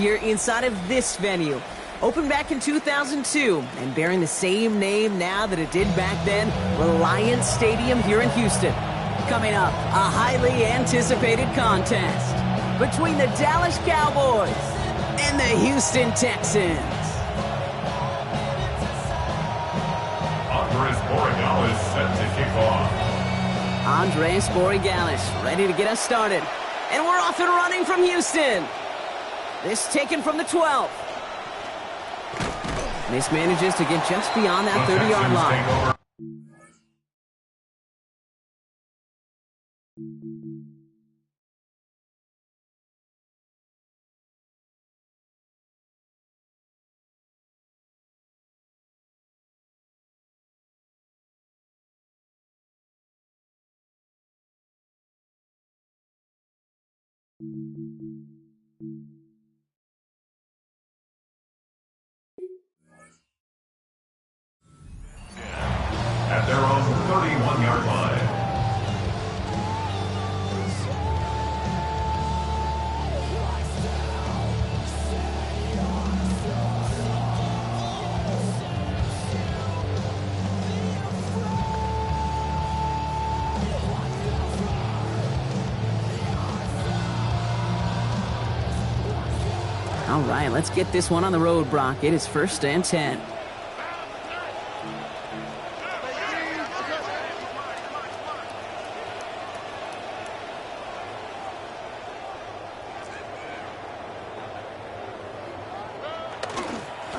here inside of this venue. Opened back in 2002 and bearing the same name now that it did back then, Reliance Stadium here in Houston. Coming up, a highly anticipated contest between the Dallas Cowboys and the Houston Texans. Andres Borregales set to kick off. Andres Borregales ready to get us started. And we're off and running from Houston. This taken from the 12. This manages to get just beyond that 30-yard line. At their own 31-yard line. All right, let's get this one on the road, Brock. It is 1st and 10.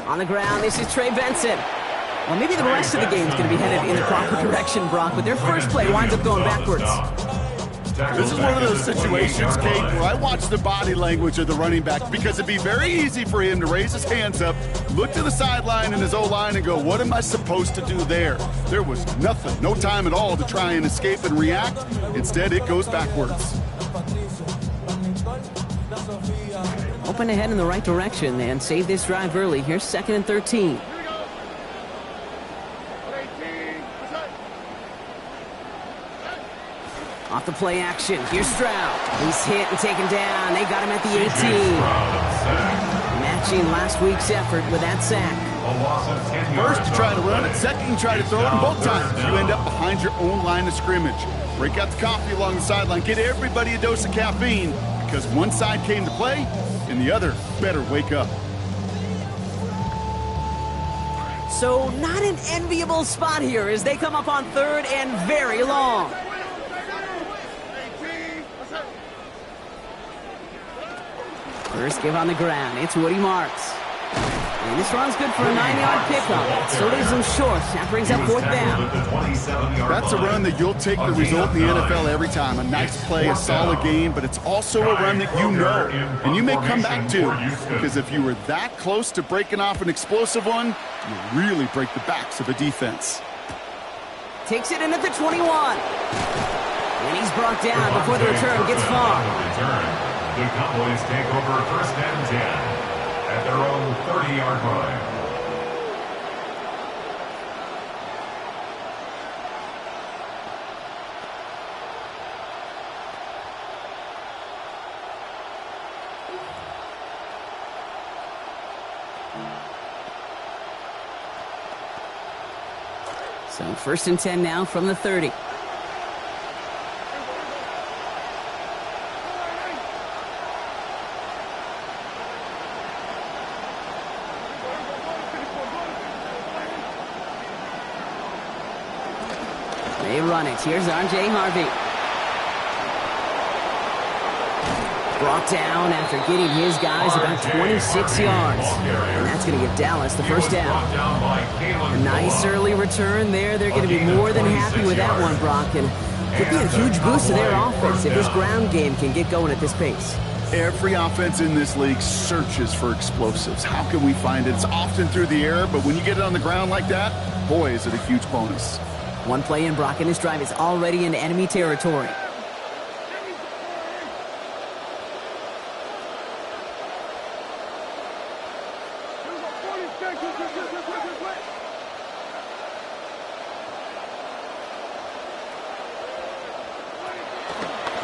On the ground, this is Trey Benson. Well, maybe the rest of the game is going to be headed in the proper direction, Brock, but their first play winds up going backwards. This is one of those situations, Kate, where I watch the body language of the running back because it'd be very easy for him to raise his hands up, look to the sideline and his O-line and go, what am I supposed to do there? There was nothing, no time at all to try and escape and react. Instead, it goes backwards. Open ahead in the right direction and save this drive early. Here's 2nd and 13. Off the play action. Here's Stroud. He's hit and taken down. They got him at the 18. Matching last week's effort with that sack. First, you try to run it. Second, you try to throw it. And both times, you end up behind your own line of scrimmage. Break out the coffee along the sideline. Get everybody a dose of caffeine because one side came to play and the other better wake up. So not an enviable spot here as they come up on 3rd and very long. First give on the ground. It's Woody Marks. And this run's good for a 9-yard pickup. So leaves them short. That brings up 4th down. That's a run that you'll take the result in the NFL every time. A nice play, a solid game, but it's also a run that you know and you may come back to. Because if you were that close to breaking off an explosive one, you really break the backs of a defense. Takes it in at the 21. And he's brought down before the return gets far. The Cowboys take over 1st and 10 at their own 30-yard line. So 1st and 10 now from the 30. They run it. Here's R.J. Harvey. Brought down after getting his guys about 26 yards. And that's going to give Dallas the 1st down. A nice early return there. They're going to be more than happy with that one, Brock. And could be a huge boost to their offense if this ground game can get going at this pace. Every offense in this league searches for explosives. How can we find it? It's often through the air, but when you get it on the ground like that, boy, is it a huge bonus. One play in, Brock, and this drive is already into enemy territory.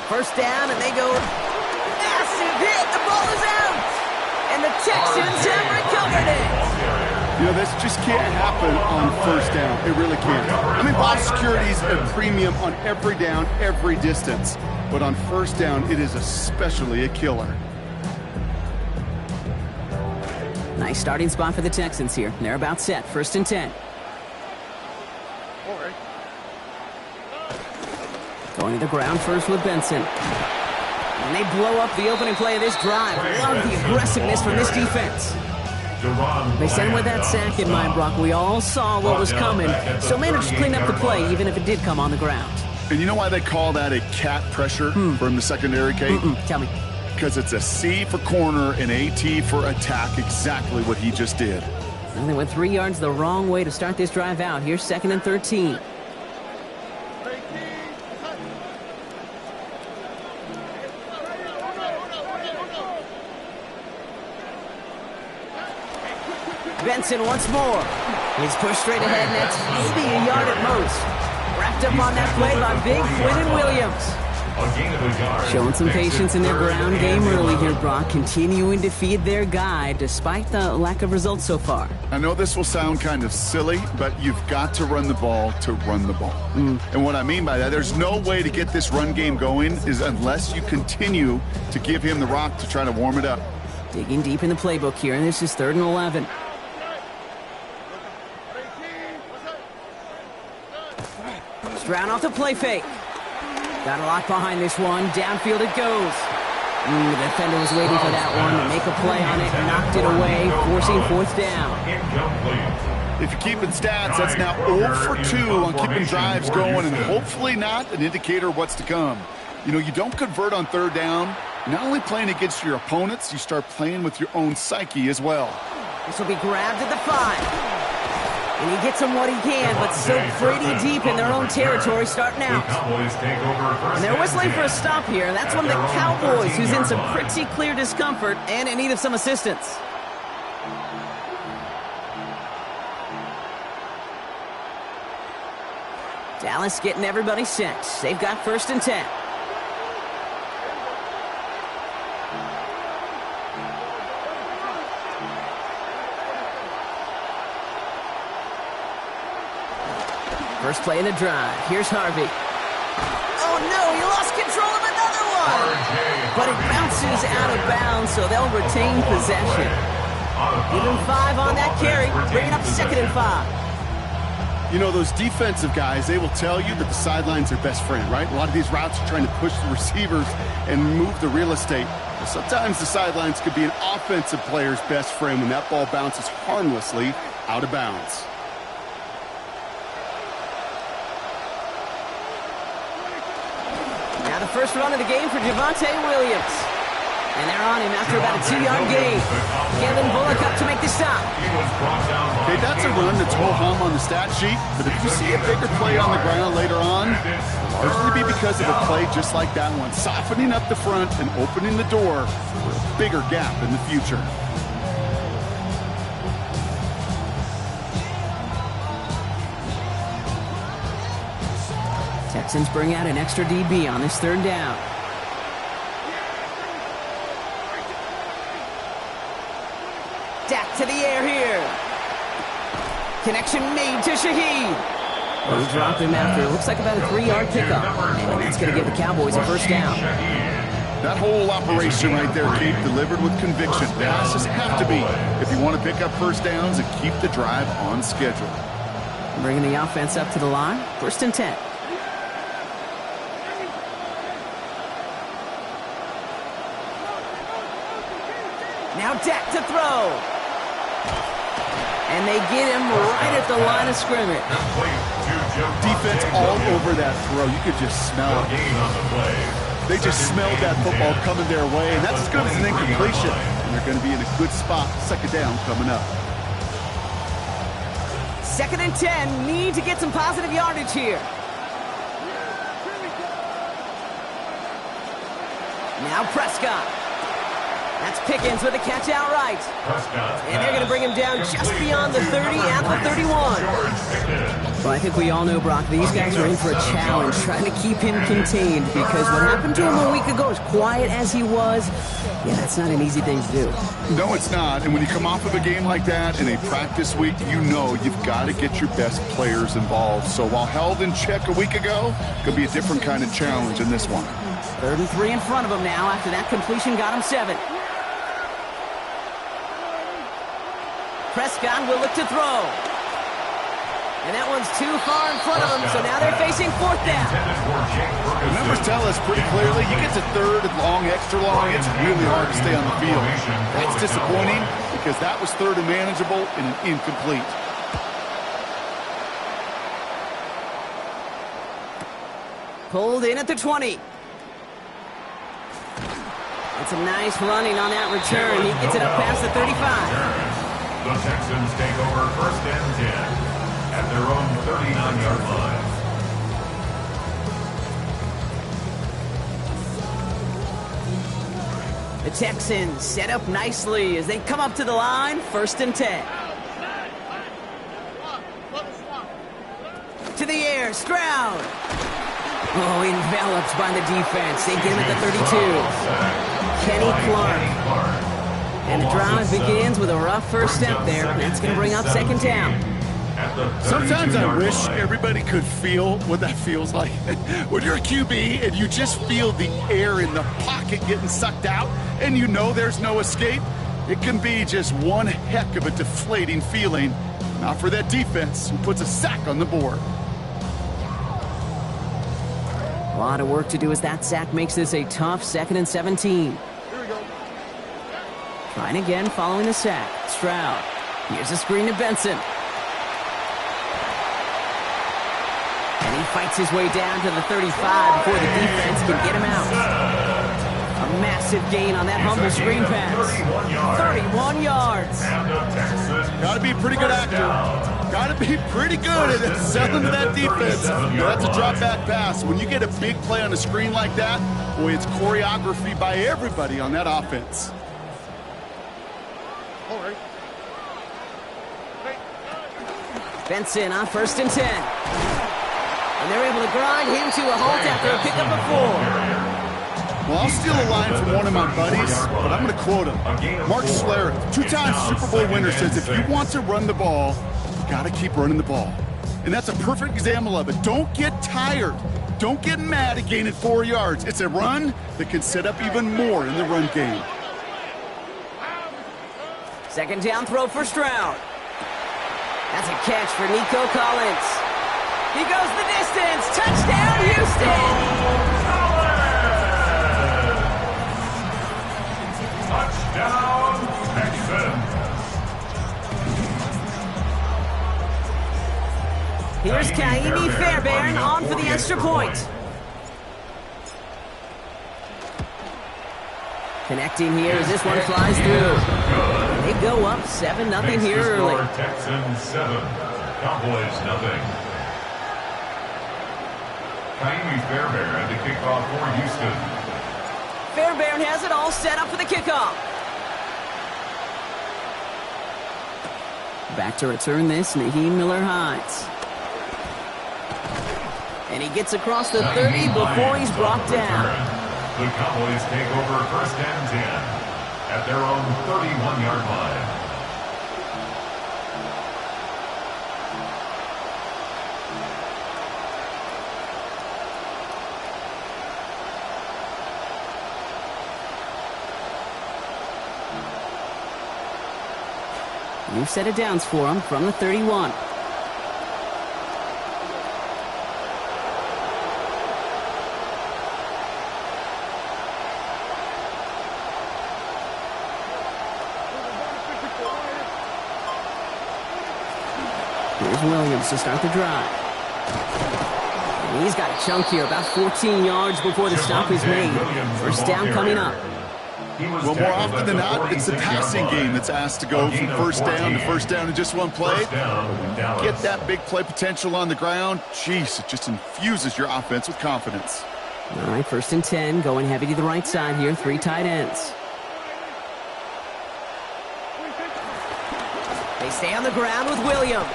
First down, and they go massive hit. The ball is out. And the Texans have recovered it. You know, this just can't happen on first down. It really can't. I mean, box security is a premium on every down, every distance. But on first down, it is especially a killer. Nice starting spot for the Texans here. They're about set. 1st and 10. Going to the ground first with Benson. And they blow up the opening play of this drive. Love the aggressiveness from this defense. They sent with that sack in mind, Brock. We all saw what was coming. Still managed to clean up the play, even if it did come on the ground. And you know why they call that a cat pressure from the secondary, Kate? Tell me. Because it's a C for corner and a T for attack, exactly what he just did. Well, they went 3 yards the wrong way to start this drive out. Here's 2nd and 13. Benson once more. He's pushed straight ahead, and that's maybe a yard at most. Wrapped up on that play by big Quinnen Williams. Showing some patience in their ground game early here, Brock. Continuing to feed their guy despite the lack of results so far. I know this will sound kind of silly, but you've got to run the ball to run the ball. And what I mean by that, there's no way to get this run game going is unless you continue to give him the rock to try to warm it up. Digging deep in the playbook here, and this is 3rd and 11. Stroud off the play fake. Got a lock behind this one. Downfield it goes. The defender was waiting for that one to make a play on it. Knocked it away, forcing 4th down. If you're keeping stats, that's now 0 for 2 on keeping drives going, and hopefully not an indicator of what's to come. You know, you don't convert on 3rd down. Not only playing against your opponents, you start playing with your own psyche as well. This will be grabbed at the 5. And he gets them what he can, but still pretty deep in their own territory starting out. And they're whistling for a stop here. That's one of the Cowboys who's in some pretty clear discomfort and in need of some assistance. Dallas getting everybody set. They've got 1st and 10. First play in the drive. Here's Harvey. Oh, no, he lost control of another one. But it bounces out of bounds, so they'll retain possession. Give him 5 on that carry. Bring it up to 2nd and 5. You know, those defensive guys, they will tell you that the sideline's their best friend, right? A lot of these routes are trying to push the receivers and move the real estate. But sometimes the sidelines could be an offensive player's best friend when that ball bounces harmlessly out of bounds. Now the first run of the game for Javonte Williams. And they're on him after about a 2-yard gain. Kevin Bullock up to make the stop. Okay, that's a run that's ho-hum on the stat sheet, but if you see a bigger play on the ground later on, it'll largely be because of a play just like that one, softening up the front and opening the door for a bigger gap in the future. Texans bring out an extra DB on this 3rd down. Dak to the air here. Connection made to Shaheed. They drop him after it looks like about a 3-yard pickup. And that's going to give the Cowboys a 1st down. That whole operation right there, Kate, delivered with conviction. Passes have to be if you want to pick up 1st downs and keep the drive on schedule. Bringing the offense up to the line. 1st and 10. Now Dak to throw. And they get him right at the line of scrimmage. Defense all over that throw. You could just smell it. They just smelled that football coming their way, and that's as good as an incompletion. And they're going to be in a good spot. 2nd down coming up. 2nd and 10. Need to get some positive yardage here. Now Prescott. That's Pickens with a catch outright. And they're going to bring him down just beyond the 30 at the 31. Well, I think we all know, Brock, these guys are in for a challenge, trying to keep him contained, because what happened to him a week ago, as quiet as he was, yeah, that's not an easy thing to do. No, it's not. And when you come off of a game like that in a practice week, you know you've got to get your best players involved. So while held in check a week ago, could be a different kind of challenge in this one. 3rd and 3 in front of him now after that completion got him 7. Prescott will look to throw. And that one's too far in front of him, so now they're facing 4th down. The numbers tell us pretty clearly, you get to 3rd and long, extra long, it's really hard to stay on the field. That's disappointing because that was 3rd and manageable and an incomplete. Pulled in at the 20. It's a nice running on that return. He gets it up past the 35. The Texans take over 1st and 10 at their own 39-yard line. The Texans set up nicely as they come up to the line, 1st and 10. To the air, Stroud. Oh, enveloped by the defense. They get him at the 32. Kenny Clark. And the drive begins with a rough first step there. That's going to bring up 2nd down. Sometimes I wish everybody could feel what that feels like. When you're a QB and you just feel the air in the pocket getting sucked out and you know there's no escape, it can be just one heck of a deflating feeling. Not for that defense who puts a sack on the board. A lot of work to do as that sack makes this a tough 2nd and 17. Trying again following the sack. Stroud. Here's a screen to Benson. And he fights his way down to the 35 before the defense can get him out. A massive gain on that humble screen pass. 31 yards. Got to be a pretty good actor. Got to be pretty good at selling to that defense. That's a drop back pass. When you get a big play on a screen like that, boy, it's choreography by everybody on that offense. Benson on 1st and 10. And they're able to grind him to a halt after a pickup of 4. Well, I'll steal a line from one of my buddies, but I'm going to quote him. Mark Schlereth, 2-time Super Bowl winner, says if you want to run the ball, you got to keep running the ball. And that's a perfect example of it. Don't get tired. Don't get mad at gaining 4 yards. It's a run that can set up even more in the run game. 2nd down throw for Stroud. That's a catch for Nico Collins. He goes the distance. Touchdown, Houston! Touchdown, Texans. Here's Kaimi Fairbairn on for the extra point. Connecting here as this one flies through. They go up 7-0 here early. Texans 7, Cowboys 0. Kaimi Fairbairn at the kickoff for Houston. Fairbairn has it all set up for the kickoff. Back to return this, Naheem Miller-Hines. And he gets across the 30 before he's brought down. The Cowboys take over 1st and 10 at their own 31-yard line. New set of downs for him from the 31. Here's Williams to start the drive. And he's got a chunk here, about 14 yards before the stop is made. 1st down coming up. Well, more often than not, it's the passing game that's asked to go from 1st down to 1st down in just one play. Get that big play potential on the ground. Jeez, it just infuses your offense with confidence. All right, 1st and 10, going heavy to the right side here, 3 tight ends. They stay on the ground with Williams.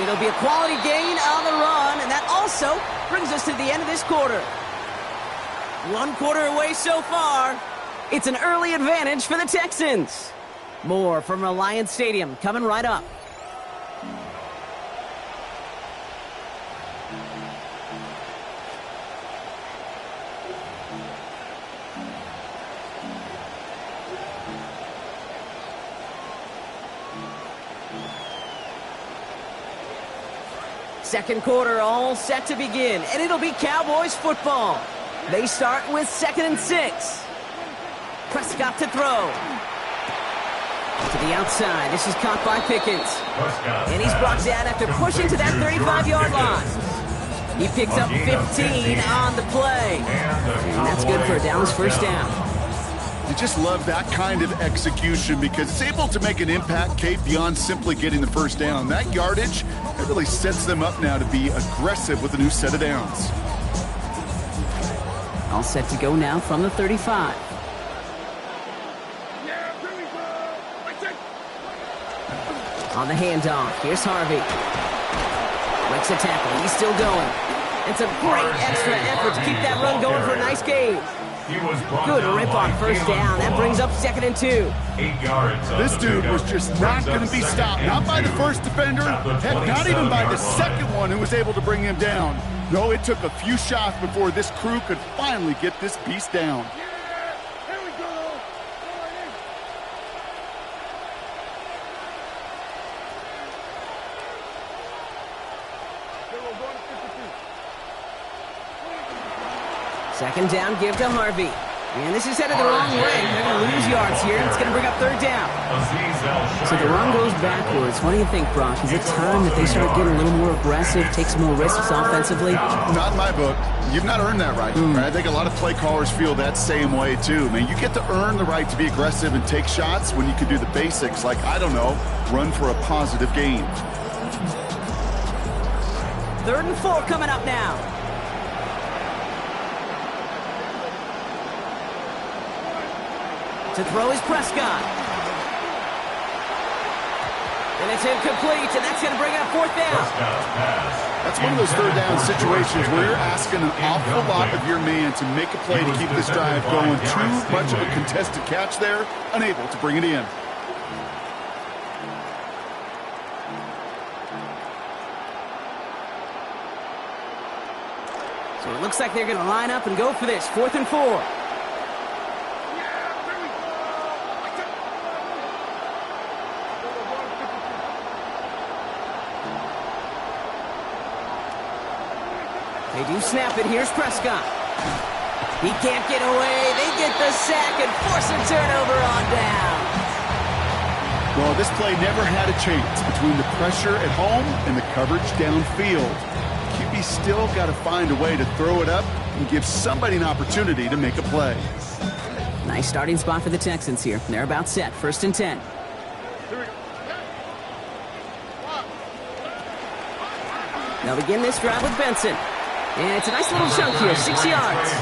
It'll be a quality gain on the run, and that also brings us to the end of this quarter. 1 quarter away so far. It's an early advantage for the Texans. More from Reliant Stadium coming right up. Second quarter all set to begin, and it'll be Cowboys football. They start with 2nd and 6. Prescott to throw. To the outside. This is caught by Pickens. And he's brought down after pushing to that 35-yard line. He picks up 15 on the play. And that's good for a Dallas first down. You just love that kind of execution because it's able to make an impact, Kate, beyond simply getting the first down. That yardage, it really sets them up now to be aggressive with a new set of downs. All set to go now from the 35. On the handoff, here's Harvey. Breaks a tackle, he's still going. And some great extra effort to keep that run going for a nice gain. Good rip on first down. That brings up 2nd and 2. 8 yards. This dude was just not going to be stopped. Not by the first defender. Heck, not even by the second one who was able to bring him down. No, it took a few shots before this crew could finally get this beast down. Second down, give to Harvey. And this is headed the wrong way. They're going to lose yards here, and it's going to bring up 3rd down. So the run goes backwards. What do you think, Brock? Is it time that they start getting a little more aggressive, take some more risks offensively? Not in my book. You've not earned that right. Right? I think a lot of play callers feel that same way, too. Man, you get to earn the right to be aggressive and take shots when you can do the basics, like, I don't know, run for a positive gain. 3rd and 4 coming up now. To throw is Prescott. And it's incomplete, and that's going to bring up 4th down. That's one of those 3rd down situations where you're asking an awful lot of your man to make a play to keep this drive going. Too much of a contested catch there, unable to bring it in. So it looks like they're going to line up and go for this. 4th and 4. They do snap it. Here's Prescott. He can't get away. They get the sack and force a turnover on down. Well, this play never had a chance between the pressure at home and the coverage downfield. QB still got to find a way to throw it up and give somebody an opportunity to make a play. Nice starting spot for the Texans here. They're about set. 1st and 10. They'll begin this drive with Benson. And it's a nice little chunk here, 6 yards.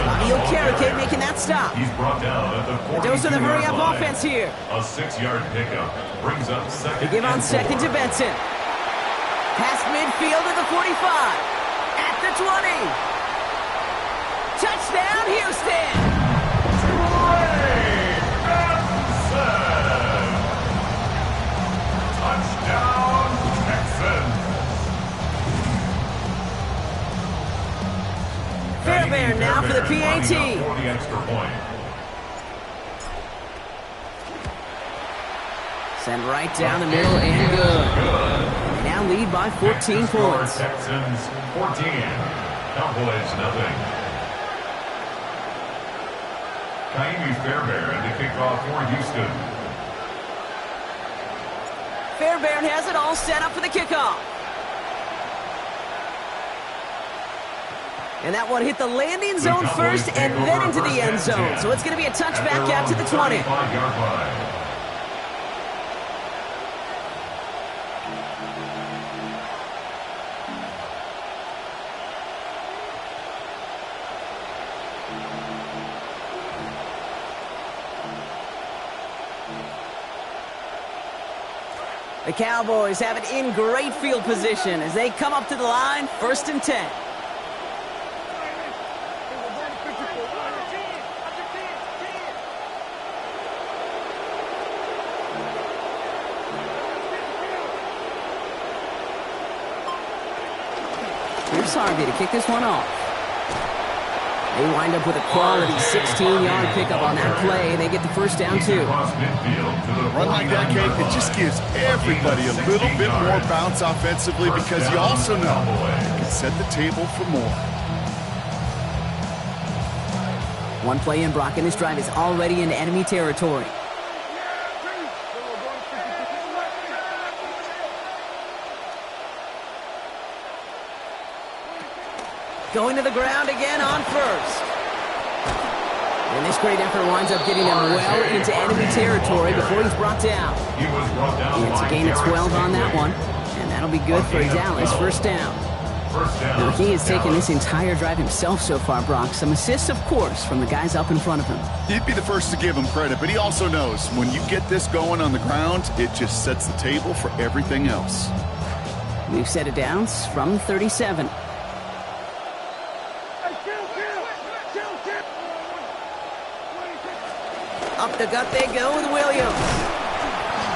Bobby Okereke making that stop. He's brought down at the 42-yard Those are the hurry-up line. offense here. A 6-yard pickup brings up 2nd. They give on 2nd to Benson. Past midfield at the 45. At the 20. Touchdown, Houston. Touchdown, Texans. Fairbairn now for the PAT. For the extra point. Send right down the middle and good. They now lead by 14 points. Texans 14. Cowboys nothing. Kaimi Fairbairn to kick off for Houston. Fairbairn has it all set up for the kickoff. And that one hit the landing zone first and then into the end zone. So it's going to be a touchback out to the 20. 35-yard line. The Cowboys have it in great field position as they come up to the line, 1st and 10. Here's Harvey to kick this one off. They wind up with a quality 16-yard pickup on that play. They get the first down, too. Run like that, Kate, it just gives everybody a little bit more bounce offensively because you also know you can set the table for more. One play in, Brock, and this drive is already into enemy territory. Going to the ground again on 1st. And this great effort winds up getting him well into enemy territory before he's brought down. It's a gain of 12 on that one, and that'll be good for Dallas, 1st down. Now, he has taken this entire drive himself so far, Brock. Some assists, of course, from the guys up in front of him. He'd be the first to give him credit, but he also knows when you get this going on the ground, it just sets the table for everything else. New set of downs from 37. Up the gut they go with Williams.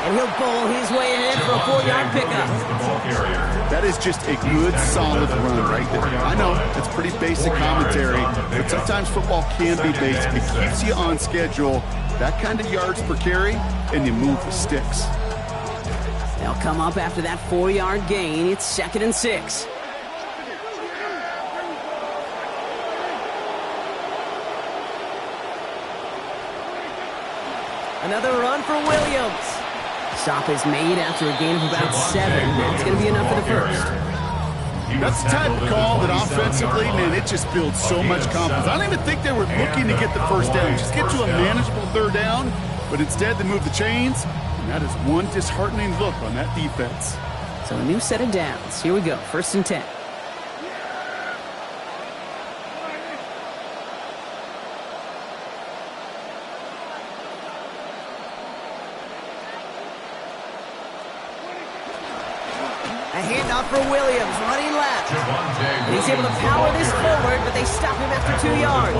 And he'll bowl his way ahead for a 4-yard pickup. That is just a good, solid run right there. I know, it's pretty basic commentary, but sometimes football can be basic. It keeps you on schedule, that kind of yards per carry, and you move the sticks. They'll come up after that 4-yard gain. It's 2nd and 6. Another run for Williams. Stop is made after a gain of about 7. It's going to be enough for the first. That's the type of call that offensively, man, it just builds so much confidence. I don't even think they were looking to get the first down. Just get to a manageable 3rd down, but instead they move the chains, and that is one disheartening look on that defense. So a new set of downs. Here we go, 1st and 10. A handoff for Williams, running left. And he's able to power this forward, but they stop him after 2 yards.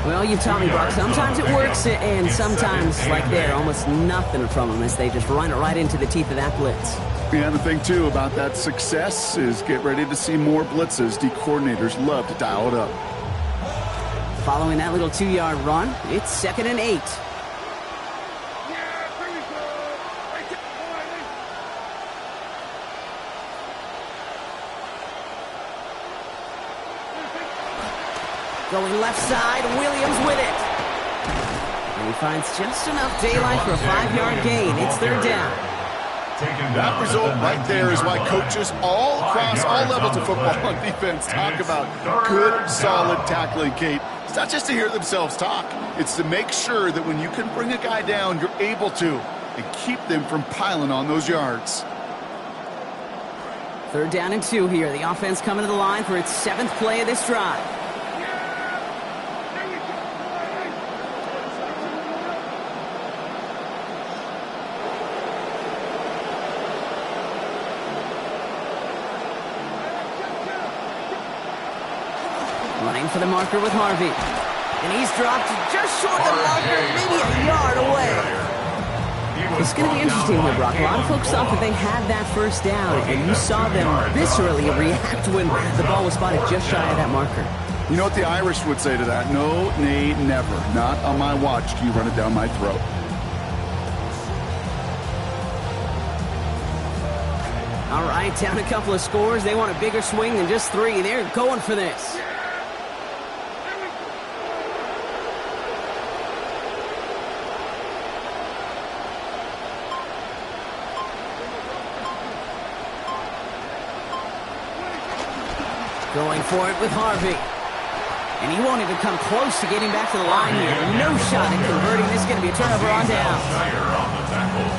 Well, you taught me, Brock, sometimes it works, and sometimes, like there, almost nothing from them as they just run it right into the teeth of that blitz. Yeah, the thing, too, about that success is get ready to see more blitzes. D coordinators love to dial it up. Following that little 2-yard run, it's 2nd and 8. Going left side, Williams with it. And he finds just enough daylight for a 5-yard gain. It's 3rd down. That result right there is why coaches all across all levels of football on defense talk about good, solid tackling, Kate. It's not just to hear themselves talk. It's to make sure that when you can bring a guy down, you're able to, and keep them from piling on those yards. 3rd down and 2 here. The offense coming to the line for its 7th play of this drive. Running for the marker with Harvey. And he's dropped just short of the marker, maybe a yard away. It's going to be interesting here, Brock. A lot of folks thought that they had that first down, and you saw them viscerally react when the ball was spotted just shy of that marker. You know what the Irish would say to that? No, nay, never. Not on my watch do you run it down my throat. All right, down a couple of scores. They want a bigger swing than just 3. They're going for this. Going for it with Harvey. And he won't even come close to getting back to the line here. No shot at converting. This is going to be a turnover on downs.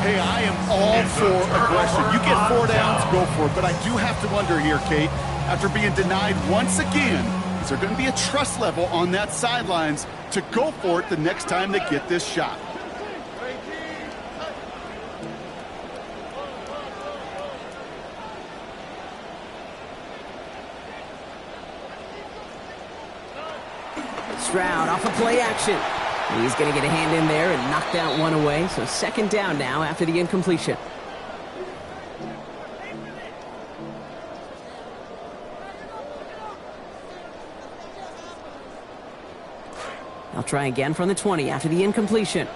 Hey, I am all for aggression. You get 4 downs, go for it. But I do have to wonder here, Kate, after being denied once again, is there going to be a trust level on that sidelines to go for it the next time they get this shot? Stroud off of play action. He's going to get a hand in there and knock that one away. So second down now after the incompletion. They'll try again from the 20 after the incompletion.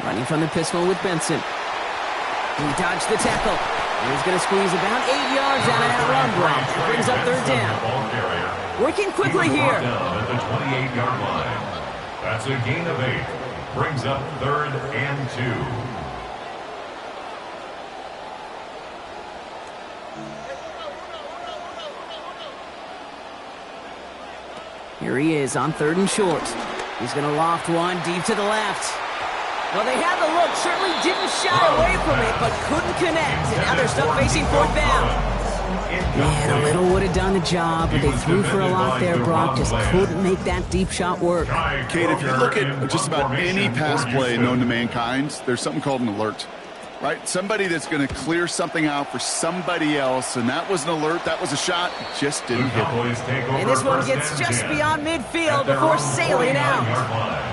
Running from the pistol with Benson. He dodged the tackle. He's going to squeeze about 8 yards out of that run block. That brings up third down. Working quickly here. Down at the 28-yard line. That's a gain of 8. Brings up 3rd and 2. Here he is on 3rd and short. He's going to loft one deep to the left. Well, they had the look, certainly didn't shy away from it, but couldn't connect. And now they're stuck facing 4th down. Man, a little would have done the job, but they threw for a lot there, Brock. Just couldn't make that deep shot work. Kate, if you look at just about any pass play known to mankind, there's something called an alert. Right? Somebody that's going to clear something out for somebody else, and that was an alert, that was a shot, just didn't hit. And this one gets just beyond midfield before sailing out.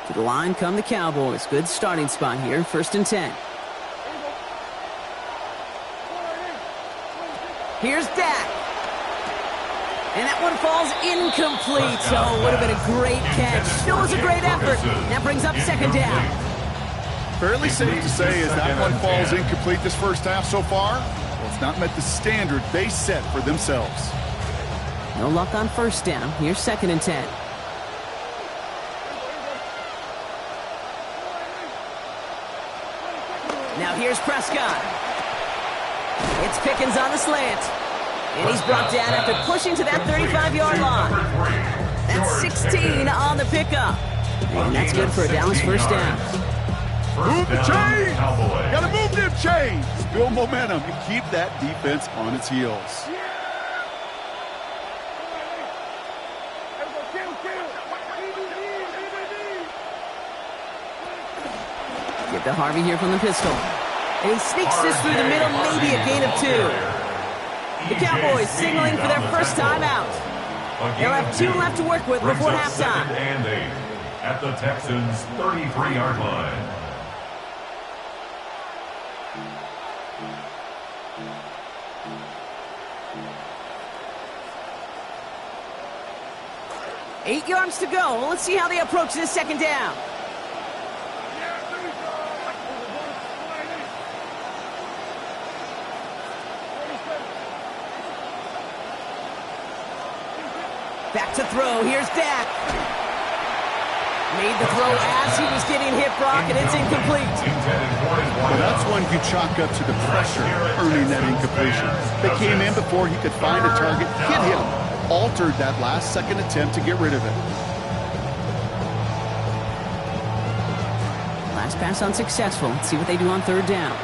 To the line come the Cowboys. Good starting spot here, 1st and 10. Here's Dak. And that one falls incomplete. Oh, would have been a great catch. Still was a great effort. That brings up 2nd down. Fairly safe to say as that one falls incomplete this first half so far, well, it's not met the standard they set for themselves. No luck on 1st down. Here's 2nd and 10. Now here's Prescott. It's Pickens on the slant. And he's brought down after pushing to that 35-yard line. That's 16 on the pickup. And that's good for a Dallas 1st down. Move the chains! Gotta move them chains! Build momentum and keep that defense on its heels. Get to Harvey here from the pistol. And he sneaks this through the middle, maybe a gain of 2. The Cowboys signaling for their first time out. They'll have 2 left to work with before halftime. 2nd and 8 at the Texans' 33-yard line. Eight yards to go. Well, let's see how they approach this 2nd down. Back to throw. Here's Dak. Made the throw as he was getting hit, Brock, and it's incomplete. Well, that's one you chalk up to the pressure earning that incompletion. They came in before he could find a target, hit him, altered that last-second attempt to get rid of it. Last pass unsuccessful. Let's see what they do on 3rd down.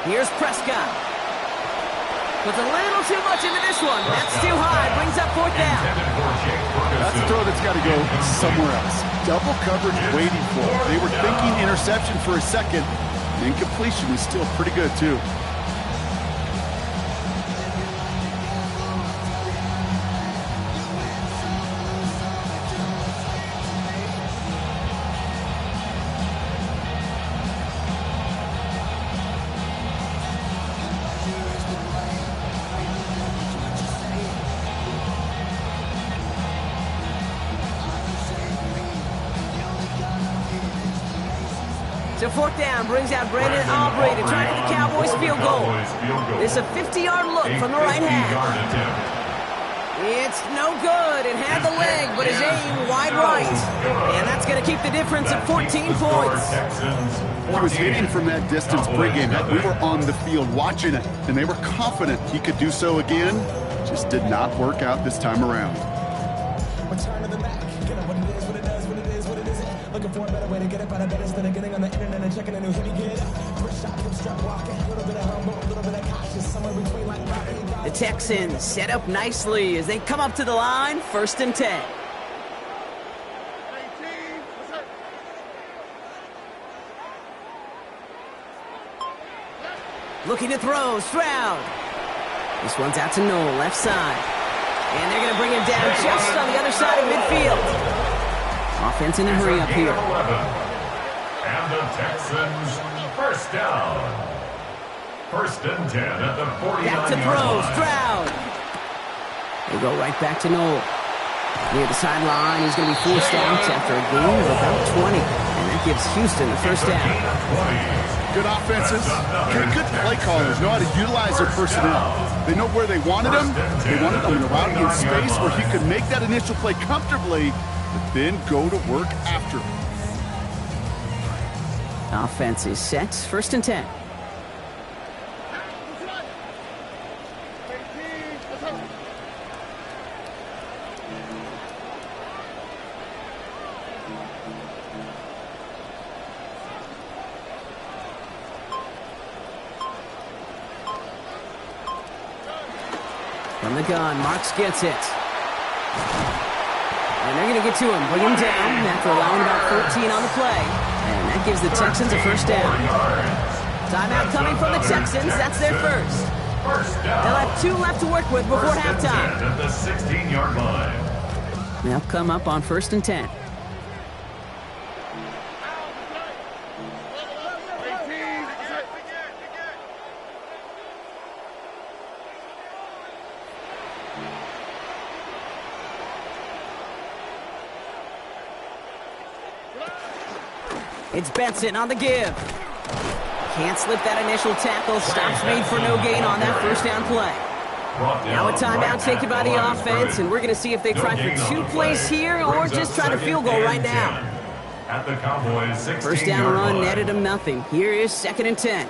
Here's Prescott. Puts a little too much into this one. That's too high. Brings up 4th down. That's a throw that's got to go somewhere else. Double coverage waiting for it. They were thinking interception for a second. The incompletion is still pretty good, too. So 4th down brings out Brandon Aubrey to try to get the Cowboys field goal. It's a 50-yard look from the right half. It's no good. It had the leg, but his aim wide right. And that's That's going to keep the difference at 14 points. He was hitting from that distance pregame. We were on the field watching it, and they were confident he could do so again. Just did not work out this time around. Return to the Mac. Get up what it is, what it does, what it is, what it isn't. Looking for a better way to get up out of bed instead of getting on the internet and checking a new hit. Get up. First shot from strut walking. A little bit of humble, a little bit of cautious. Somewhere between like rock. The Texans set up nicely as they come up to the line, 1st and 10. Looking to throw, Stroud. This one's out to Noel, left side. And they're going to bring him down just on the other side of midfield. Offense in a hurry up here. And the Texans, first down. 1st and 10 at the 49-yard line. Back to throw, Stroud. They go right back to Noel. Near the sideline, he's going to be forced out after a gain of about 20. And that gives Houston the first down. Good offenses, good play callers, know how to utilize their personnel. They know where they wanted him. They wanted him around in space where he could make that initial play comfortably, but then go to work after. Offense is set, 1st and 10. From the gun, Marks gets it. And they're going to get to him, bring him down after allowing about 13 on the play. And that gives the Texans a first down. Timeout coming from the Texans. That's their first. They'll have 2 left to work with before halftime. At the 16-yard line. They'll come up on 1st and 10. It's Benson on the give. Can't slip that initial tackle. Stops made for no gain on that first down play. Now a timeout taken by the offense, and we're going to see if they try for 2 plays here or just try to field goal right now. At the Cowboys' 16-yard First down run line. netted them nothing. Here is 2nd and 10.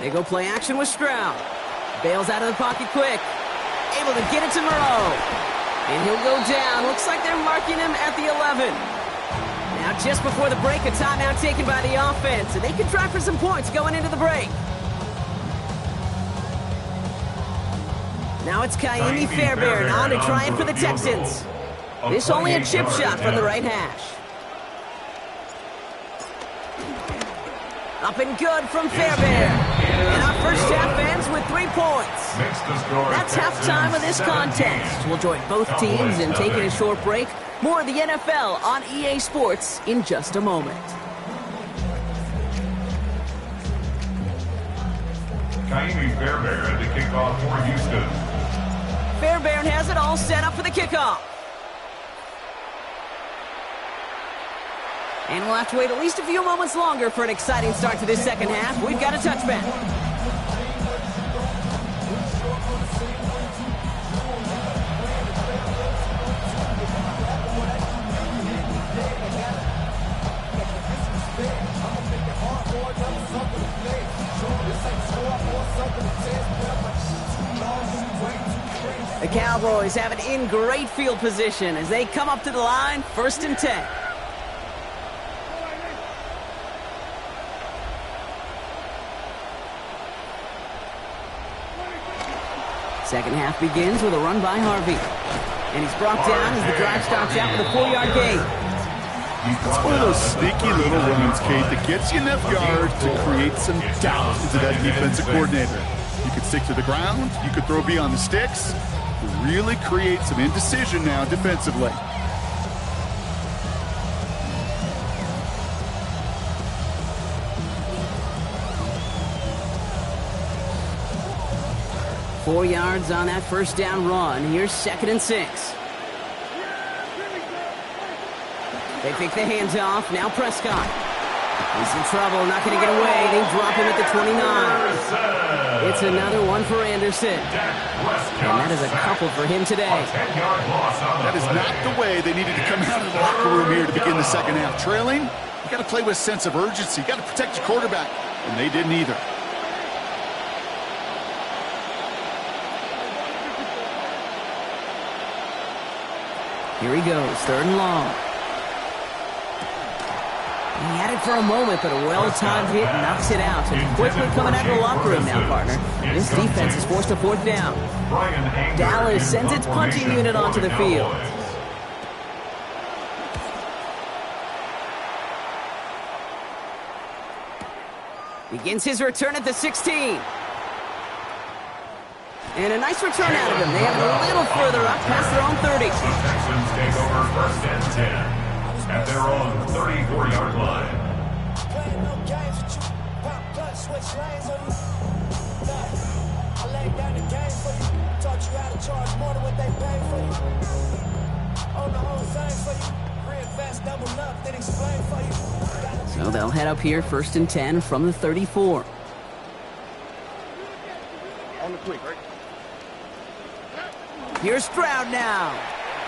They go play action with Stroud. Bails out of the pocket quick. Able to get it to Moreau. And he'll go down. Looks like they're marking him at the 11. Now just before the break, a timeout taken by the offense. And they can try for some points going into the break. Now it's Kaimi Fairbairn on to try it for the Texans. This only a chip shot from the right hash. Up and good from Fairbairn. And our first half ends with 3 points. That's halftime of this contest. We'll join both teams in taking a short break. More of the NFL on EA Sports in just a moment. Kaimi Fairbairn to kick off for Houston. Fairbairn has it all set up for the kickoff. And we'll have to wait at least a few moments longer for an exciting start to this second half. We've got a touchback. The Cowboys have it in great field position as they come up to the line, 1st and 10. Second half begins with a run by Harvey. And he's brought down as the drive starts out with a 4-yard gain. It's one of those sneaky little runs, Kate, that gets you enough yards to create some doubt into that defensive coordinator. You could stick to the ground, you could throw beyond the sticks, really create some indecision now defensively. Four yards on that first down run. Here's 2nd and 6. They take the hands off. Now Prescott. He's in trouble, not going to get away. They drop him at the 29. It's another one for Anderson. And that is a couple for him today. That is not the way they needed to come out of the locker room here to begin the second half. Trailing, you got to play with a sense of urgency. You got to protect your quarterback, and they didn't either. Here he goes, 3rd and long. He had it for a moment, but a well-timed hit knocks it out. And quickly coming out of the locker room now, partner. This defense is forced to 4th down. Dallas sends its punting unit onto the field. Begins his return at the 16. And a nice return out of him. They have it a little further up past their own 30. The Texans take over 1st and 10 at their own 34-yard line. Playing no games with you. Pop cut, switch lanes on you. I laid down the game for you. Taught you how to charge more than what they pay for you. Own the whole thing for you. Reinvest, double up, then explain for you. So they'll head up here 1st and 10 from the 34. On the quick, right? Here's Stroud now.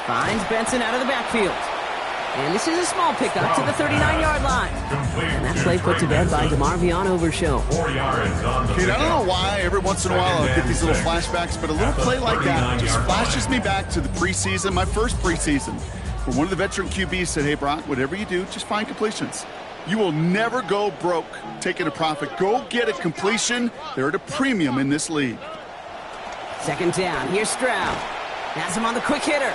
Finds Benson out of the backfield. And this is a small pickup to the 39-yard line. And that play put to bed by DeMar Vianovershow. 4 yards on the Dude, I don't know why every once in a while I'll get these little flashbacks, but a little play like that just flashes me back to the preseason, my first preseason, where one of the veteran QBs said, hey, Brock, whatever you do, just find completions. You will never go broke taking a profit. Go get a completion. They're at a premium in this league. 2nd down. Here's Stroud. Has him on the quick hitter.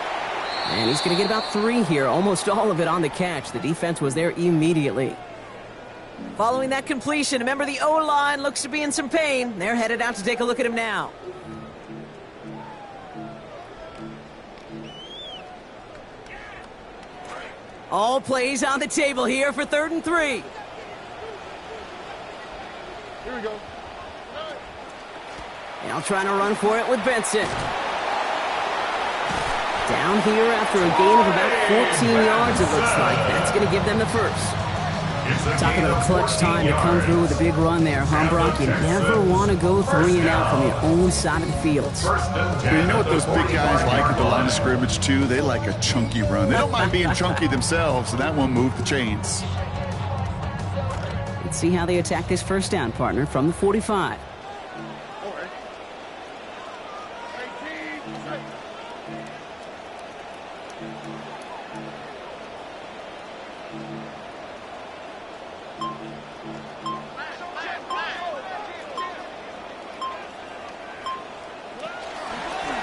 And he's going to get about 3 here, almost all of it on the catch. The defense was there immediately. Following that completion, remember the O-line looks to be in some pain. They're headed out to take a look at him now. All plays on the table here for 3rd and 3. Here we go. Now trying to run for it with Benson. Down here after a gain of about 14 yards, it looks like. That's going to give them the first. Talking about a clutch time to come through with a big run there, huh, Brock? You never want to go 3 and out from your own side of the field. You know what those big guys like at the line of scrimmage, too? They like a chunky run. They don't mind being chunky themselves, and that one moved the chains. Let's see how they attack this 1st down, partner, from the 45.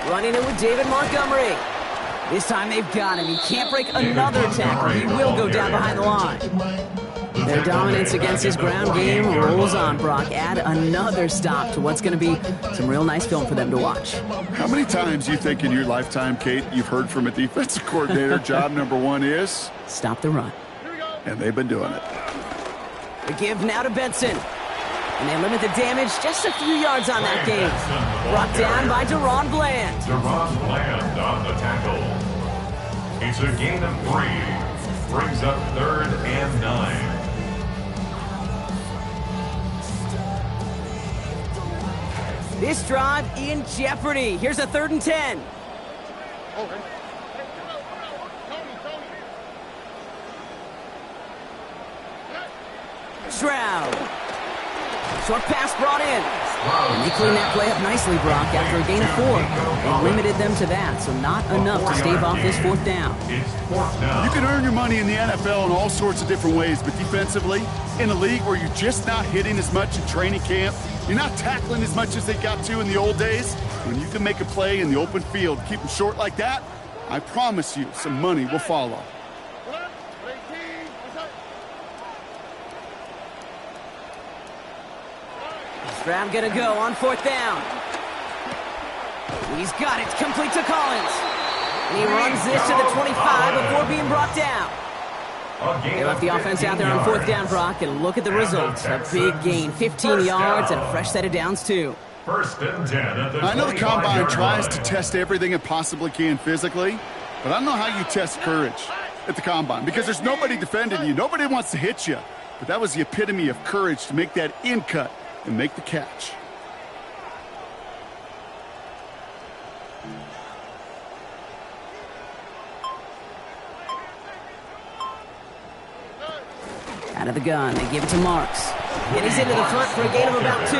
Running it with David Montgomery. This time they've got him. He can't break another tackle. He will go down behind the line. Their dominance against his ground game rolls on, Brock. Add another stop to what's going to be some real nice film for them to watch. How many times do you think in your lifetime, Kate, you've heard from a defensive coordinator, job number 1 is? Stop the run. And they've been doing it. The give now to Benson. And they limit the damage just a few yards on that game. Brought down by Deron Bland. Deron Bland on the tackle. It's a gain of 3. Brings up 3rd and 9. This drive in jeopardy. Here's a 3rd and 10. Stroud. Short pass brought in. And they cleaned that play up nicely, Brock, after a gain of 4. They limited them to that, so not enough to stave off this 4th down. You can earn your money in the NFL in all sorts of different ways, but defensively, in a league where you're just not hitting as much in training camp, you're not tackling as much as they got to in the old days, when you can make a play in the open field, keep them short like that, I promise you some money will follow. Stroud gonna go on 4th down. He's got it, complete to Collins. And he runs this to the 25 before being brought down. They left the offense out there on 4th down, Brock, and look at the results. A big gain, 15 yards and a fresh set of downs, too. 1st and 10 at the I know the Combine tries to test everything it possibly can physically, but I don't know how you test courage at the Combine because there's nobody defending you. Nobody wants to hit you. but that was the epitome of courage to make that in cut and make the catch. Out of the gun, they give it to Marks. And he's into the front for a gain of about 2.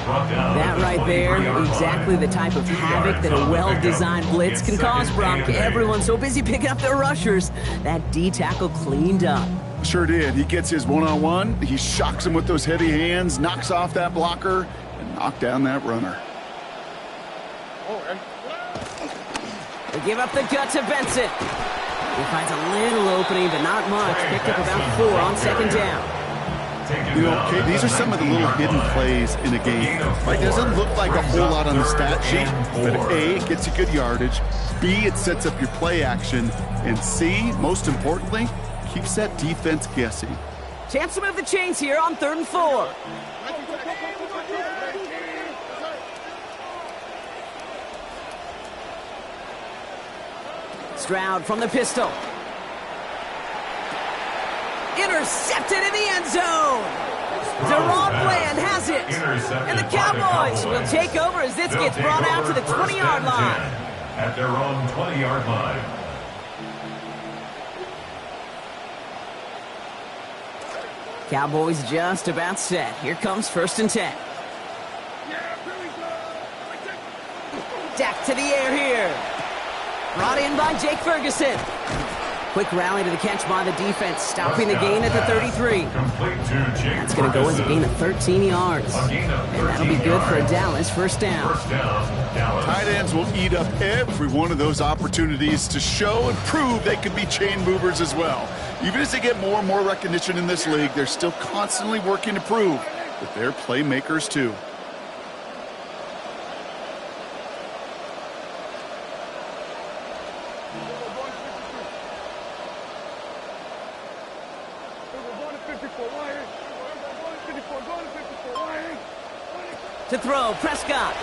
That right there, exactly the type of havoc that a well-designed blitz can cause, Brock. Everyone's so busy picking up their rushers. That D tackle cleaned up. Sure did. He gets his one-on-one. He shocks him with those heavy hands, knocks off that blocker, and knocked down that runner. They give up the gut to Benson. He finds a little opening, but not much. Picked up about 4 on second down. You know, Kate, these are some of the little hidden plays in a game. Right? It doesn't look like a whole lot on the stat sheet, but A, it gets you good yardage. B, it sets up your play action. And C, most importantly, keeps that defense guessing. Chance to move the chains here on 3rd and 4. Stroud from the pistol. Intercepted in the end zone. Deron Bland has it. And the Cowboys will take over as this gets brought out to the 20-yard line. At their own 20-yard line. Cowboys just about set. Here comes 1st and 10. Dak to the air here. Brought in by Jake Ferguson. Quick rally to the catch by the defense, stopping the gain at the 33. That's going to go as a gain of 13 yards. And that'll be good for a Dallas first down. Tight ends will eat up every one of those opportunities to show and prove they could be chain movers as well. Even as they get more and more recognition in this league, they're still constantly working to prove that they're playmakers too. To throw, Prescott.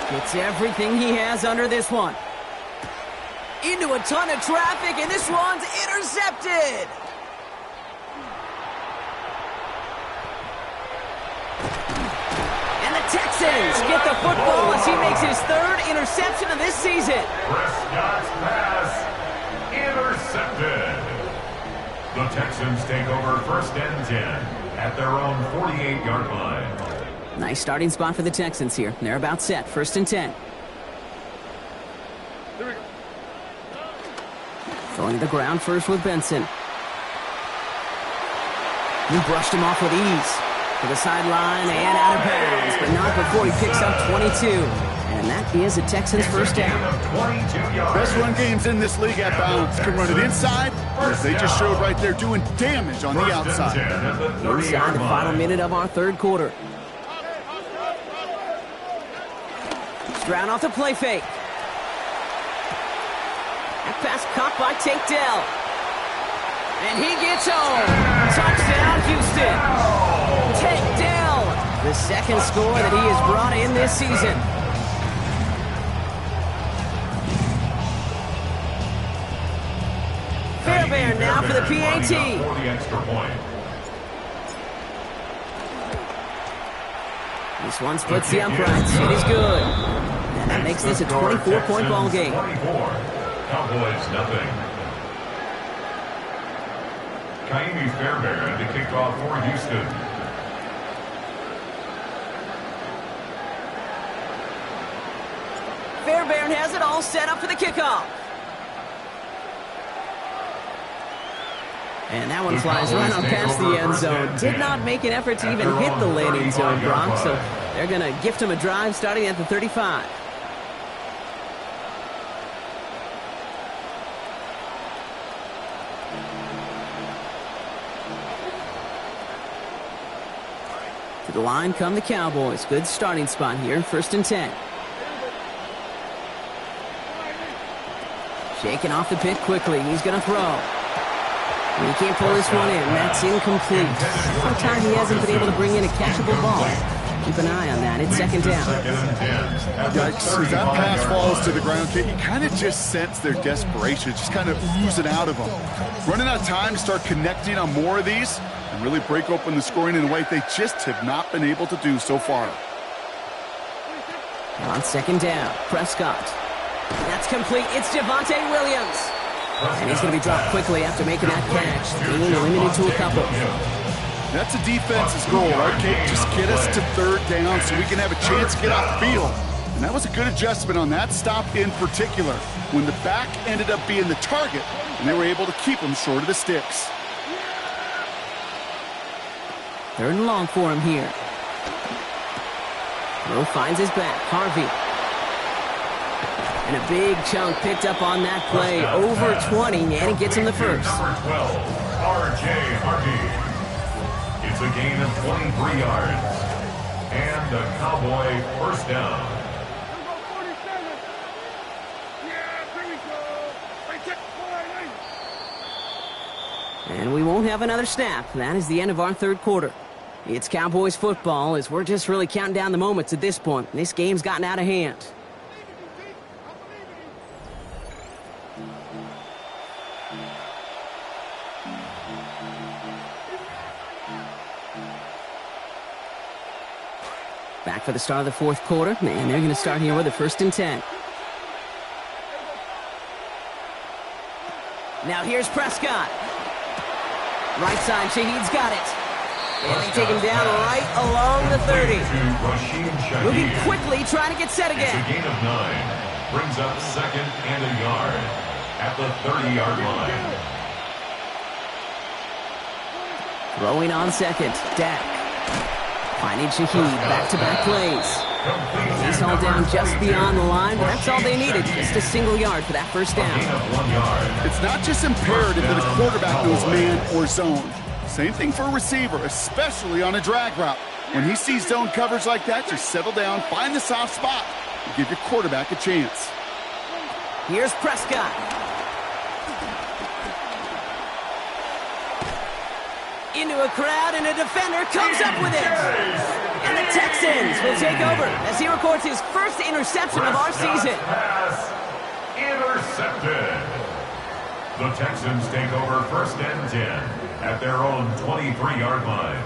Gets everything he has under this one. Into a ton of traffic, and this one's intercepted. And the Texans get the football as he makes his 3rd interception of this season. Prescott's pass intercepted. The Texans take over 1st and 10 at their own 48-yard line. Nice starting spot for the Texans here. They're about set. 1st and 10. Going to the ground first with Benson. He brushed him off with ease. To the sideline and out of bounds, but not before he picks up 22. And that is a Texans first down. Best run games in this league at bounds can run it inside, as they just showed right there, doing damage on the outside. Inside the final minute of our 3rd quarter. Stroud off the play fake. That pass caught by Tank Dell. And he gets home. Touchdown, Houston. Tank Dell, the 2nd score that he has brought in this season. Fairbairn now for the PAT. For the extra point. This one splits the uprights. It is good. And that makes this a 24-point ball game. 24. Cowboys nothing. Kaimi Fairbairn to kick off for Houston. Fairbairn has it all set up for the kickoff. And that one flies right on past the end zone. Did not make an effort to even hit the landing zone, Brock. So they're going to gift him a drive starting at the 35. To the line come the Cowboys. Good starting spot here. 1st and 10. Shaking off the pick quickly. He's going to throw. He can't pull this one in. That's incomplete. Sometime he hasn't been able to bring in a catchable ball. Keep an eye on that. It's second down. Yikes, as that pass falls to the ground, Kate, you kind of just sense their desperation, just kind of oozing out of them. Running out of time to start connecting on more of these and really break open the scoring in a way they just have not been able to do so far. On second down, Prescott. That's complete. It's Javonte Williams. And he's going to be dropped quickly after making that catch. Being limited to a couple. That's a defense's goal, right, Kate? Just get us to third down so we can have a chance to get off the field. And that was a good adjustment on that stop in particular, when the back ended up being the target, and they were able to keep him short of the sticks. Third and long for him here. Rowe finds his back. Harvey. And a big chunk picked up on that play. Over 20, and he gets him the first. Number 12, R.J. Harvey. It's a gain of 23 yards. And a Cowboy first down. And we won't have another snap. That is the end of our third quarter. It's Cowboys football as we're just really counting down the moments at this point. This game's gotten out of hand. Back for the start of the fourth quarter, and they're going to start here with a 1st and 10. Now here's Prescott. Right side, Shaheed's got it. And they take him down right along the 30. Moving quickly, trying to get set again. It's a gain of 9. Brings up 2nd and a yard at the 30-yard line. Throwing on second, Dak. Finding Shaheed, back-to-back plays. He's all down just beyond the line, but that's all they needed. Just a single yard for that first down. It's not just imperative that a quarterback knows man or zone. Same thing for a receiver, especially on a drag route. When he sees zone coverage like that, just settle down, find the soft spot, and give your quarterback a chance. Here's Prescott. Into a crowd, and a defender comes up with it. And the Texans will take over as he records his first interception of our season. Pass intercepted. The Texans take over 1st and 10 at their own 23-yard line.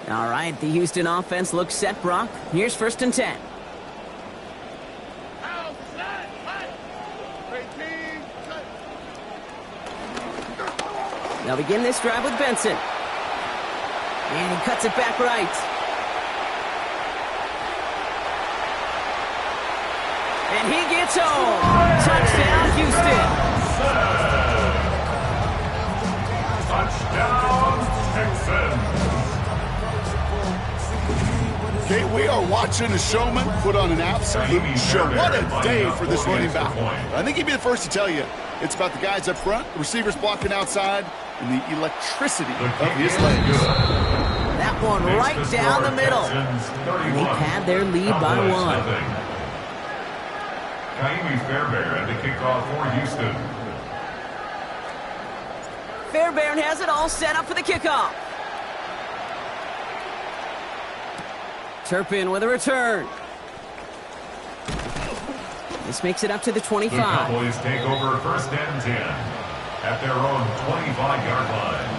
All right, the Houston offense looks set, Brock. Here's 1st and 10. They'll begin this drive with Benson. And he cuts it back right. And he gets home. Touchdown, Houston. Touchdown, Texans. Okay, we are watching a showman put on an absolute show. What a day for this running back. I think he'd be the first to tell you. It's about the guys up front, the receivers blocking outside, and the electricity of his legs. That one right down the middle. They had their lead by 1. Kaimi Fairbairn at the kickoff for Houston. Fairbairn has it all set up for the kickoff. Turpin with a return. This makes it up to the 25. The Cowboys take over 1st and 10 at their own 25-yard line.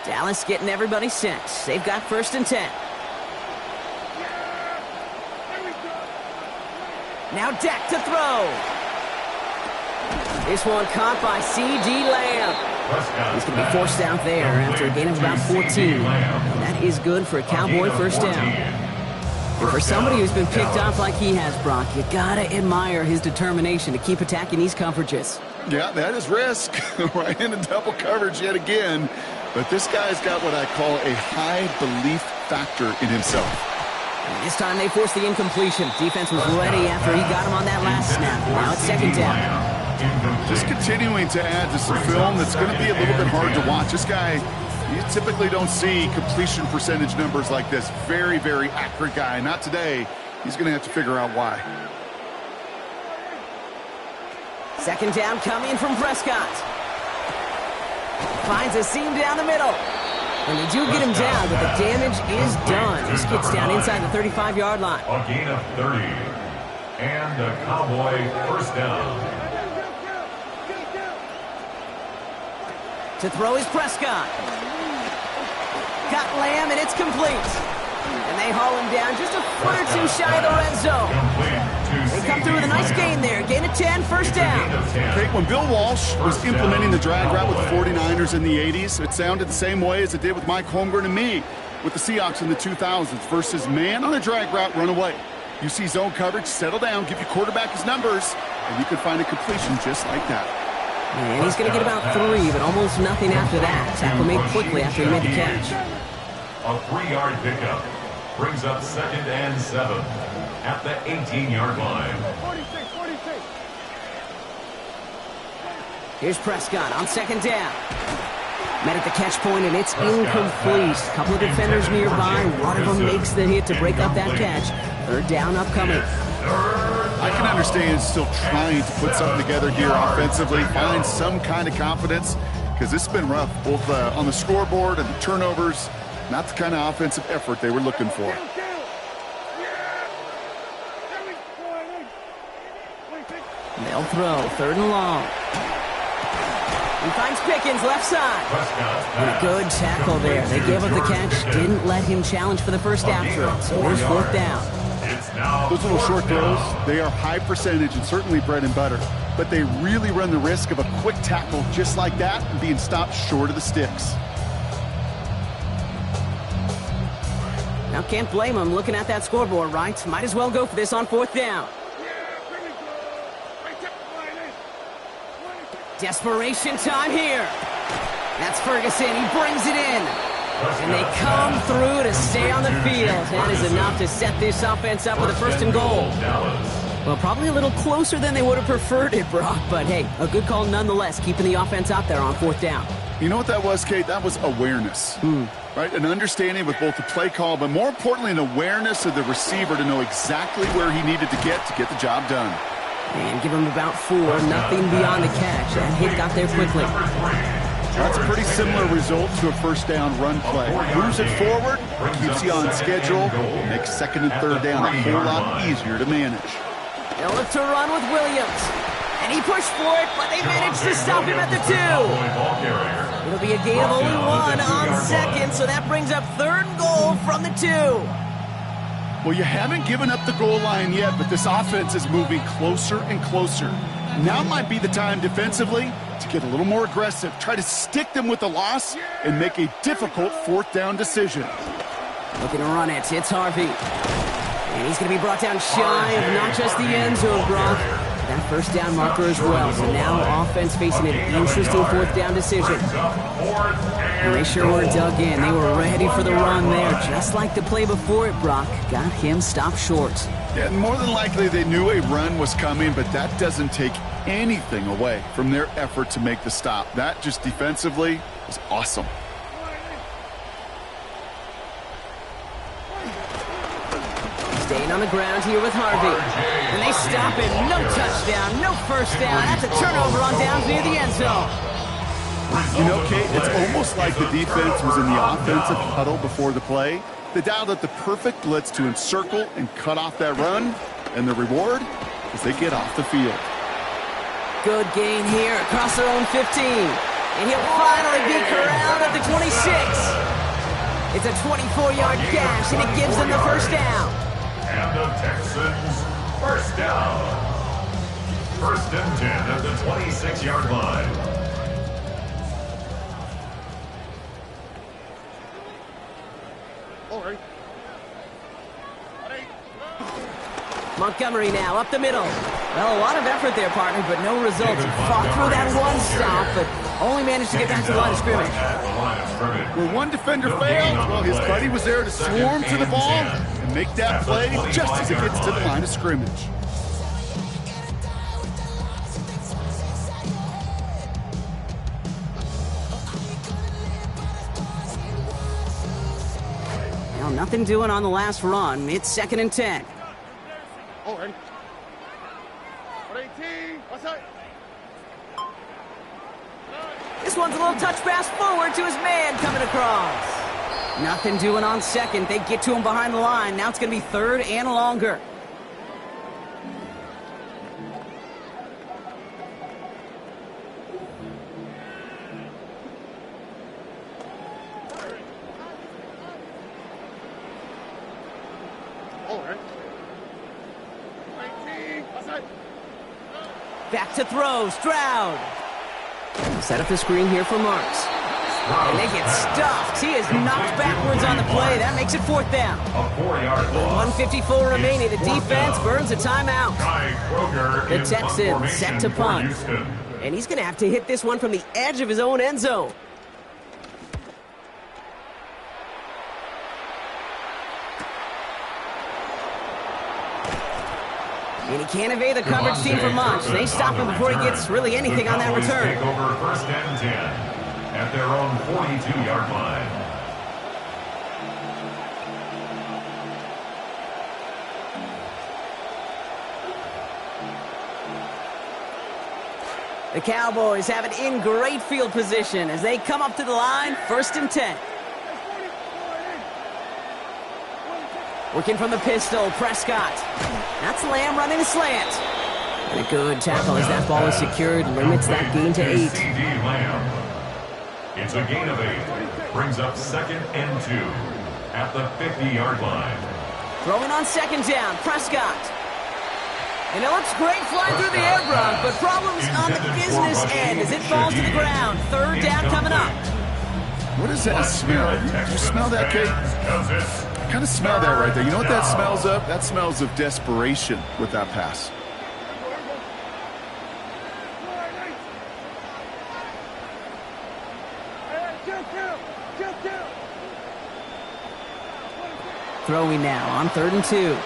Dallas getting everybody set. They've got 1st and 10. Now Dak to throw. This one caught by C.D. Lamb. He's going to be forced out there after a gain of about 14. That is good for a Cowboy first down. And for somebody who's been picked off like he has, Brock, you got to admire his determination to keep attacking these coverages. Yeah, that is risk. Right into double coverage yet again. But this guy's got what I call a high belief factor in himself. And this time they forced the incompletion. Defense was ready after he got him on that last snap. Now it's 2nd down. Just continuing to add to some film that's going to be a little bit hard to watch. This guy, you typically don't see completion percentage numbers like this. Very, very accurate guy. Not today. He's going to have to figure out why. 2nd down coming from Prescott. Finds a seam down the middle. And they do get him down, but the damage is done. This gets down inside the 35-yard line. A gain of 30. And a Cowboy first down. To throw is Prescott. Got Lamb, and it's complete. And they haul him down just a foot or two shy of the red zone. They come through with a nice gain there. Gain of 10, first down. Okay, when Bill Walsh was implementing the drag route with the 49ers in the 80s, it sounded the same way as it did with Mike Holmgren and me with the Seahawks in the 2000s versus man on a drag route, run away. You see zone coverage, settle down, give your quarterback his numbers, and you can find a completion just like that. And he's going to get about 3, but almost nothing after that. Tackle made quickly after he made the catch. A 3-yard pickup brings up 2nd and 7 at the 18-yard line. Here's Prescott on 2nd down. Met at the catch point, and it's incomplete. A couple of defenders nearby. One of them makes the hit to break up that catch. 3rd down upcoming. I can understand still trying to put something together here offensively, find some kind of confidence, because this has been rough, both on the scoreboard and the turnovers. Not the kind of offensive effort they were looking for. They'll throw, 3rd and long. He finds Pickens left side. And a good tackle there. They gave up the catch, didn't let him challenge for the first after it. So here's 4th down. Those little short throws, they are high percentage and certainly bread and butter. But they really run the risk of a quick tackle just like that and being stopped short of the sticks. Now, can't blame him looking at that scoreboard, right? Might as well go for this on 4th down. Desperation time here. That's Ferguson. He brings it in. And they come through to stay on the field. That is enough to set this offense up with a 1st and goal. Well, probably a little closer than they would have preferred it, Brock. But, hey, a good call nonetheless, keeping the offense out there on 4th down. You know what that was, Kate? That was awareness. Right? An understanding with both the play call, but more importantly, an awareness of the receiver to know exactly where he needed to get the job done. And give him about 4, nothing beyond the catch. That hit got there quickly. That's a pretty similar result to a 1st down run play. Moves it forward, keeps you on schedule, makes 2nd and 3rd down a whole lot easier to manage. They'll look to run with Williams. And he pushed for it, but they managed to stop him at the 2. It'll be a gain of only 1 on 2nd, so that brings up 3rd and goal from the 2. Well, you haven't given up the goal line yet, but this offense is moving closer and closer. Now might be the time defensively to get a little more aggressive, try to stick them with the loss, and make a difficult 4th down decision. Looking to run it. It's Harvey. And he's going to be brought down shy of not just the end zone, Brock. That 1st down marker as well. So now offense facing an interesting 4th down decision. And they sure were dug in. They were ready for the run there. Just like the play before it, Brock. Got him stopped short. Yeah, more than likely they knew a run was coming, but that doesn't take anything away from their effort to make the stop. That just defensively is awesome. Staying on the ground here with Harvey. And they stop him. No touchdown, no 1st down. That's a turnover on downs near the end zone. You know, Kate, it's almost like the defense was in the offensive huddle before the play. They dialed up the perfect blitz to encircle and cut off that run. And the reward is they get off the field. Good gain here across their own 15. And he'll finally be corralled at the 26. It's a 24-yard gash, and it gives them the 1st down. And the Texans, 1st down. 1st and 10 at the 26-yard line. Montgomery now up the middle. Well, a lot of effort there, partner, but no results. He fought through that 1 stop, but only managed to get back to the line of scrimmage. Where one defender failed, well, his buddy was there to swarm to the ball and make that play just as it gets to the line of scrimmage. Well, nothing doing on the last run. It's 2nd and 10. Oh, ready? 18. What's up? This one's a little touch pass forward to his man coming across. Nothing doing on second. They get to him behind the line. Now it's going to be third and longer. Back to throw, Stroud. Set up the screen here for Marks. And they get stuffed. He is knocked backwards on the play. That makes it fourth down. A 4-yard loss. 1:54 remaining. The defense burns a timeout. The Texans set to punt. And he's going to have to hit this one from the edge of his own end zone. And he can't evade the coverage team for much. They stop him before he gets really anything on that return. Take over first and 10 at their own 42-yard line. The Cowboys have it in great field position as they come up to the line, first and 10. Working from the pistol, Prescott. That's Lamb running a slant. And a good tackle as that ball is secured, limits that gain to 8. CD Lamb. It's a gain of 8. Brings up second and 2 at the 50-yard line. Throwing on second down, Prescott. And it looks great flying through the air, Brock, but problems on the business end as it falls to the ground. Third down coming up. What does that smell? Do you smell that, Kate? I kind of smell that right there. You know what that smells of? That smells of desperation with that pass. Throwing now on third and 2.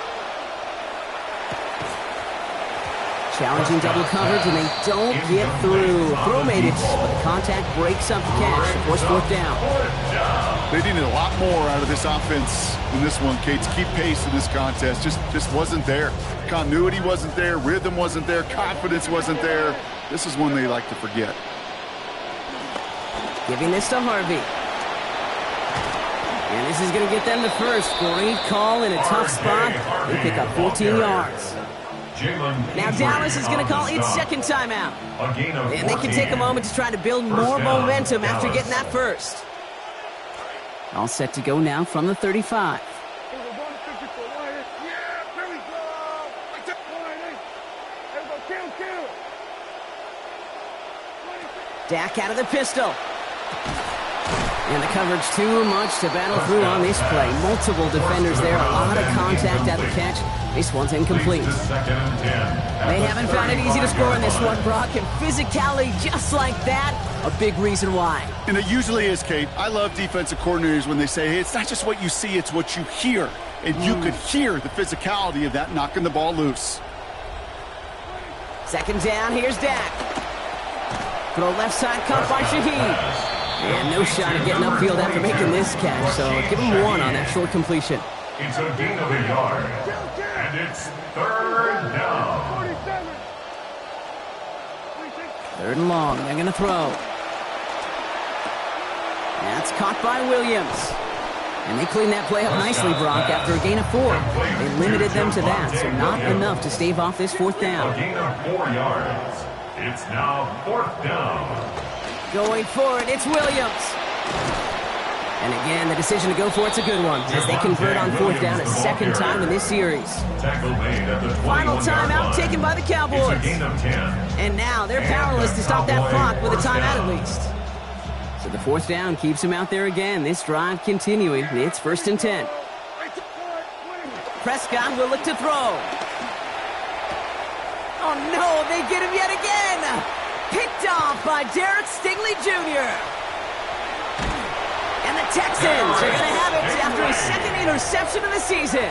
Challenging double coverage, and they don't get through. Throw made it, but the contact breaks up the catch to force fourth down. They needed a lot more out of this offense in this one, Kate, to keep pace in this contest. Just wasn't there. Continuity wasn't there. Rhythm wasn't there. Confidence wasn't there. This is one they like to forget. Giving this to Harvey. And this is going to get them the first. Great call in a tough spot. They pick up 14 yards. Now Dallas is going to call its second timeout. And they can take a moment to try to build more momentum after getting that first. All set to go now from the 35. Dak out of the pistol. And the coverage too much to battle through on this play. Multiple defenders there, a lot of contact at the catch. This one's incomplete. They haven't found it easy to score in this one, Brock, and physicality just like that, a big reason why. And it usually is, Kate. I love defensive coordinators when they say, hey, it's not just what you see, it's what you hear. And you could hear the physicality of that knocking the ball loose. Second down, here's Dak. Throw left side cut by Shaheed. And no shot at getting upfield after making this catch, so give him 1 on that short completion. It's a gain of a yard, and it's third down. Third and long, they're going to throw. That's caught by Williams. And they clean that play up nicely, Brock, after a gain of 4. They limited them to that, so not enough to stave off this fourth down. A gain of 4 yards. It's now fourth down. Going for it, it's Williams. And again, the decision to go for it's a good one, as they convert on fourth down a second time in this series. Tackle made at the Final timeout taken by the Cowboys. It's a gain of 10. And now they're powerless to stop that clock with a timeout at least. So the fourth down keeps them out there again. This drive continuing. It's first and 10. Prescott will look to throw. Oh no, they get him yet again. Picked off by Derek Stingley Jr. And the Texans are going to have it after a second interception of the season.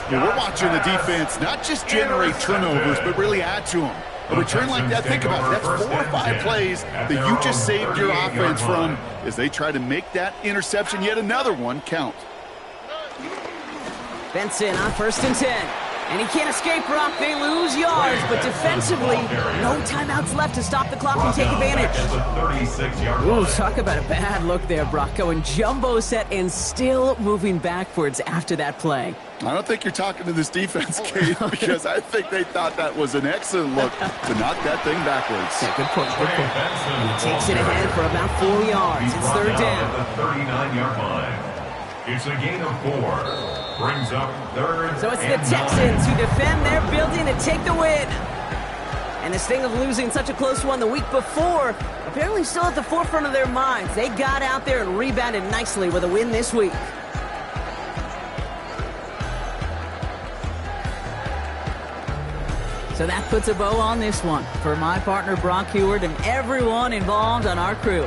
Yeah, we're watching the defense not just generate turnovers, but really add to them. A return like that, think about it, that's 4 or 5 plays that you just saved your offense from as they try to make that interception, yet another one, count. Benson on first and 10. And he can't escape, Brock. They lose yards, but defensively, no timeouts left to stop the clock and take advantage. Ooh, talk about a bad look there, Brock. Going jumbo set and still moving backwards after that play. I don't think you're talking to this defense, Kate, because I think they thought that was an excellent look to knock that thing backwards. Yeah, good point, good point. And he takes it ahead for about 4 yards. It's third down. At the 39-yard line. It's a gain of 4. Brings up third. So it's the Texans who defend their building to take the win. And this thing of losing such a close one the week before, apparently still at the forefront of their minds. They got out there and rebounded nicely with a win this week. So that puts a bow on this one. For my partner, Brock Heward, and everyone involved on our crew.